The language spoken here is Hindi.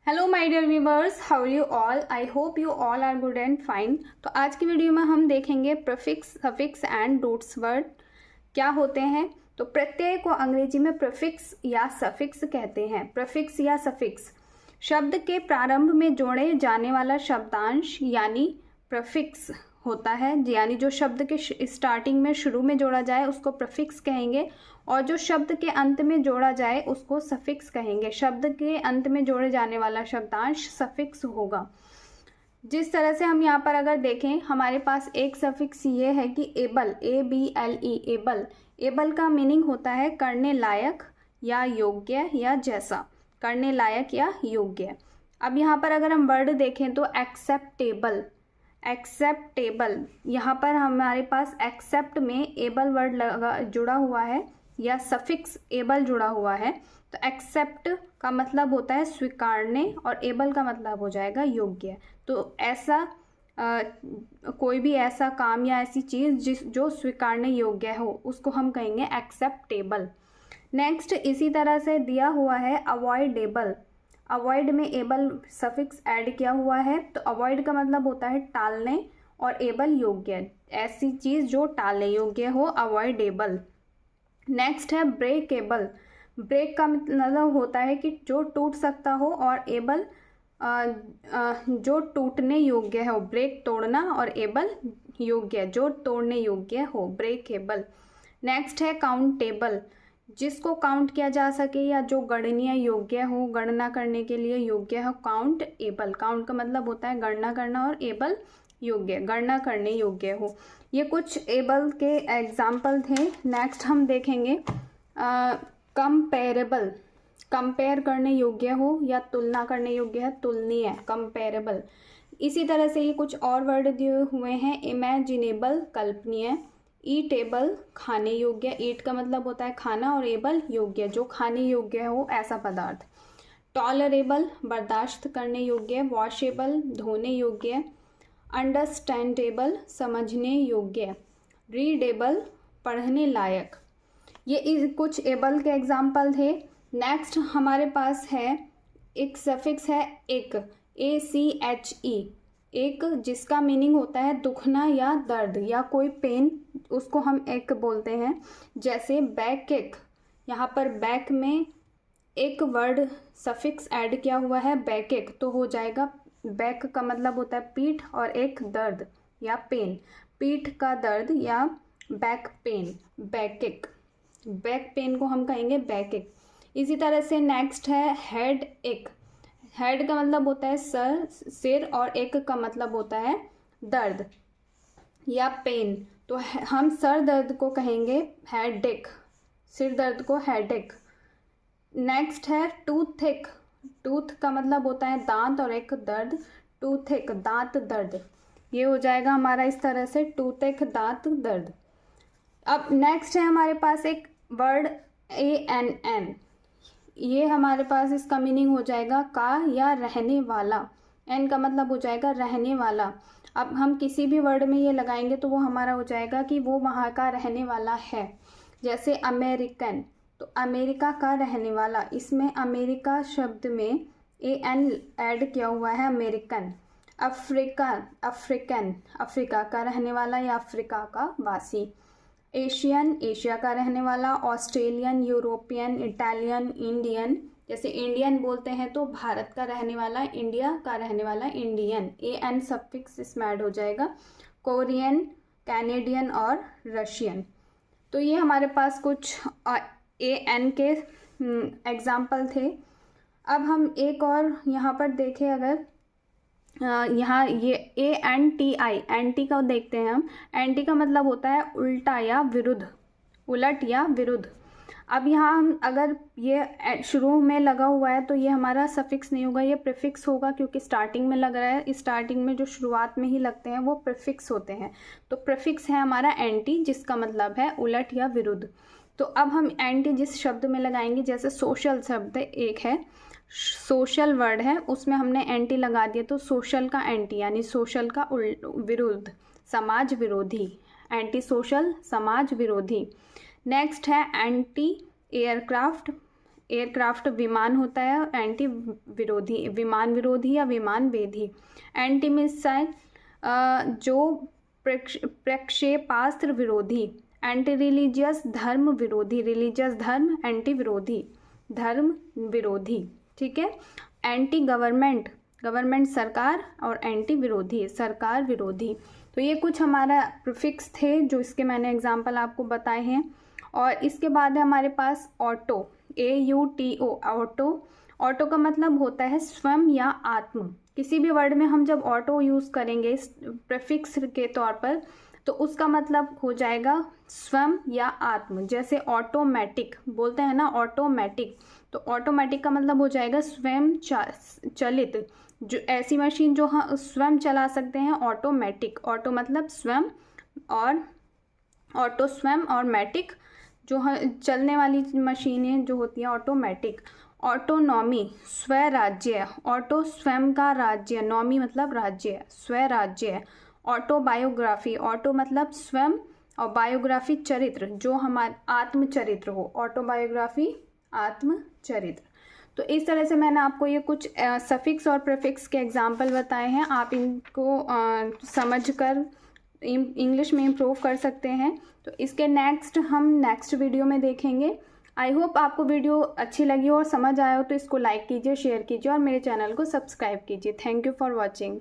Hello my dear viewers, how you all. I hope you all are good and fine. तो आज की वीडियो में हम देखेंगे prefix, suffix and roots word क्या होते हैं। तो प्रत्यय को अंग्रेजी में प्रीफिक्स या सफिक्स कहते हैं। प्रीफिक्स या सफिक्स शब्द के प्रारंभ में जोड़े जाने वाला शब्दांश यानी प्रीफिक्स होता है। यानी जो शब्द के स्टार्टिंग में, शुरू में जोड़ा जाए उसको प्रीफिक्स कहेंगे, और जो शब्द के अंत में जोड़ा जाए उसको सफिक्स कहेंगे। शब्द के अंत में जोड़े जाने वाला शब्दांश सफिक्स होगा। जिस तरह से हम यहाँ पर अगर देखें, हमारे पास एक सफिक्स ये है कि एबल, ABLE, एबल। एबल का मीनिंग होता है करने लायक या योग्य या जैसा, करने लायक या योग्य। अब यहाँ पर अगर हम वर्ड देखें तो एक्सेप्टेबल, एक्सेप्टेबल, यहाँ पर हमारे पास एक्सेप्ट में एबल वर्ड जुड़ा हुआ है या सफिक्स एबल जुड़ा हुआ है। तो एक्सेप्ट का मतलब होता है स्वीकारने और एबल का मतलब हो जाएगा योग्य। तो ऐसा कोई भी ऐसा काम या ऐसी चीज़ जो स्वीकारने योग्य हो उसको हम कहेंगे एक्सेप्टेबल। नेक्स्ट इसी तरह से दिया हुआ है अवॉइडेबल। अवॉइड में एबल सफिक्स ऐड किया हुआ है। तो अवॉइड का मतलब होता है टालने और एबल योग्य, ऐसी चीज़ जो टालने योग्य हो, अवॉइडेबल। नेक्स्ट है ब्रेकेबल। ब्रेक का मतलब होता है कि जो टूट सकता हो, और एबल जो टूटने योग्य हो। ब्रेक तोड़ना और एबल योग्य, जो तोड़ने योग्य हो, ब्रेकेबल। नेक्स्ट है काउंटेबल, जिसको काउंट किया जा सके या जो गणनीय योग्य हो, गणना करने के लिए योग्य हो, काउंट एबल। काउंट का मतलब होता है गणना करना और एबल योग्य, गणना करने योग्य हो। ये कुछ एबल के एग्जाम्पल थे। नेक्स्ट हम देखेंगे कंपेरेबल, कंपेयर करने योग्य हो या तुलना करने योग्य है, तुलनीय, कंपेरेबल। इसी तरह से ये कुछ और वर्ड दिए हुए हैं। इमेजिनेबल, कल्पनीय। ईटेबल, खाने योग्य। ईट का मतलब होता है खाना और एबल योग्य, जो खाने योग्य हो ऐसा पदार्थ। टॉलरेबल, बर्दाश्त करने योग्य। वॉशेबल, धोने योग्य। अंडरस्टैंडेबल, समझने योग्य। रीडेबल, पढ़ने लायक। ये कुछ एबल के एग्जाम्पल थे। नेक्स्ट हमारे पास है एक सफिक्स है एक, ACHE, एक, जिसका मीनिंग होता है दुखना या दर्द या कोई पेन, उसको हम एक बोलते हैं। जैसे बैक एक, यहाँ पर बैक में एक वर्ड सफिक्स ऐड किया हुआ है, बैक एक, तो हो जाएगा बैक का मतलब होता है पीठ, और एक दर्द या पेन, पीठ का दर्द या बैक पेन, बैक एक। बैक पेन को हम कहेंगे बैक एक। इसी तरह से नेक्स्ट है हेड एक। हेड का मतलब होता है सर, सिर, और एक का मतलब होता है दर्द या पेन। तो हम सर दर्द को कहेंगे हेडेक, सिर दर्द को हेडेक। नेक्स्ट है टूथेक। टूथ का मतलब होता है दांत और एक दर्द, टूथेक, दांत दर्द। ये हो जाएगा हमारा इस तरह से टूथेक, दांत दर्द। अब नेक्स्ट है हमारे पास एक वर्ड ANN। ये हमारे पास इसका मीनिंग हो जाएगा का या रहने वाला। एन का मतलब हो जाएगा रहने वाला। अब हम किसी भी वर्ड में ये लगाएंगे तो वो हमारा हो जाएगा कि वो वहाँ का रहने वाला है। जैसे अमेरिकन, तो अमेरिका का रहने वाला, इसमें अमेरिका शब्द में AN ऐड किया हुआ है, अमेरिकन। अफ्रीका, अफ्रीकन, अफ्रीका का रहने वाला या अफ्रीका का वासी। एशियन, एशिया का रहने वाला। ऑस्ट्रेलियन, यूरोपियन, इटालियन, इंडियन, जैसे इंडियन बोलते हैं तो भारत का रहने वाला, इंडिया का रहने वाला, इंडियन। AN सफिक्स इसमें ऐड हो जाएगा। कोरियन, कैनेडियन और रशियन। तो ये हमारे पास कुछ AN के एग्जाम्पल थे। अब हम एक और यहाँ पर देखें, अगर यहाँ ये ANTI, एंटी का देखते हैं हम। एंटी का मतलब होता है उल्टा या विरुद्ध, उलट या विरुद्ध। अब यहाँ हम अगर ये शुरू में लगा हुआ है तो ये हमारा सफिक्स नहीं होगा, ये प्रीफिक्स होगा, क्योंकि स्टार्टिंग में लग रहा है। स्टार्टिंग में जो शुरुआत में ही लगते हैं वो प्रीफिक्स होते हैं। तो प्रीफिक्स है हमारा एंटी, जिसका मतलब है उलट या विरुद्ध। तो अब हम एंटी जिस शब्द में लगाएंगे, जैसे सोशल शब्द एक है, सोशल वर्ड है, उसमें हमने एंटी लगा दिया, तो सोशल का एंटी यानी सोशल का विरुद्ध, समाज विरोधी। एंटी सोशल, समाज विरोधी। नेक्स्ट है एंटी एयरक्राफ्ट। एयरक्राफ्ट विमान होता है, एंटी विरोधी, विमान विरोधी या विमान वेधी। एंटी मिसाइल जो प्रक्षेपास्त्र विरोधी। एंटी रिलीजियस धर्म विरोधी, रिलीजियस धर्म, एंटी विरोधी धर्म विरोधी, ठीक है। एंटी गवर्नमेंट, गवर्नमेंट सरकार, और एंटी विरोधी सरकार विरोधी। तो ये कुछ हमारा प्रीफिक्स थे जो इसके मैंने एग्जाम्पल आपको बताए हैं। और इसके बाद है हमारे पास ऑटो, AUTO, ऑटो। ऑटो का मतलब होता है स्वयं या आत्म। किसी भी वर्ड में हम जब ऑटो यूज़ करेंगे प्रीफिक्स के तौर पर तो उसका मतलब हो जाएगा स्वयं या आत्म। जैसे ऑटोमेटिक बोलते हैं ना, ऑटोमेटिक, तो ऑटोमेटिक का मतलब हो जाएगा स्वयं चलित, जो ऐसी मशीन जो हम स्वयं चला सकते हैं, ऑटोमेटिक। ऑटो मतलब स्वयं, और ऑटो स्वयं, और मैटिक जो चलने वाली मशीनें जो होती हैं ऑटोमेटिक। ऑटोनॉमी स्वराज्य, ऑटो स्वयं का राज्य, नॉमी मतलब राज्य, स्वराज्य। ऑटोबायोग्राफी, ऑटो मतलब स्वयं, और बायोग्राफी चरित्र, जो हमारे आत्मचरित्र हो, ऑटोबायोग्राफी आत्मचरित्र। तो इस तरह से मैंने आपको ये कुछ सफिक्स और प्रीफिक्स के एग्जाम्पल बताए हैं। आप इनको समझकर इंग्लिश में इम्प्रूव कर सकते हैं। तो इसके हम नेक्स्ट वीडियो में देखेंगे। आई होप आपको वीडियो अच्छी लगी हो और समझ आया हो, तो इसको लाइक कीजिए, शेयर कीजिए और मेरे चैनल को सब्सक्राइब कीजिए। Thank you for watching.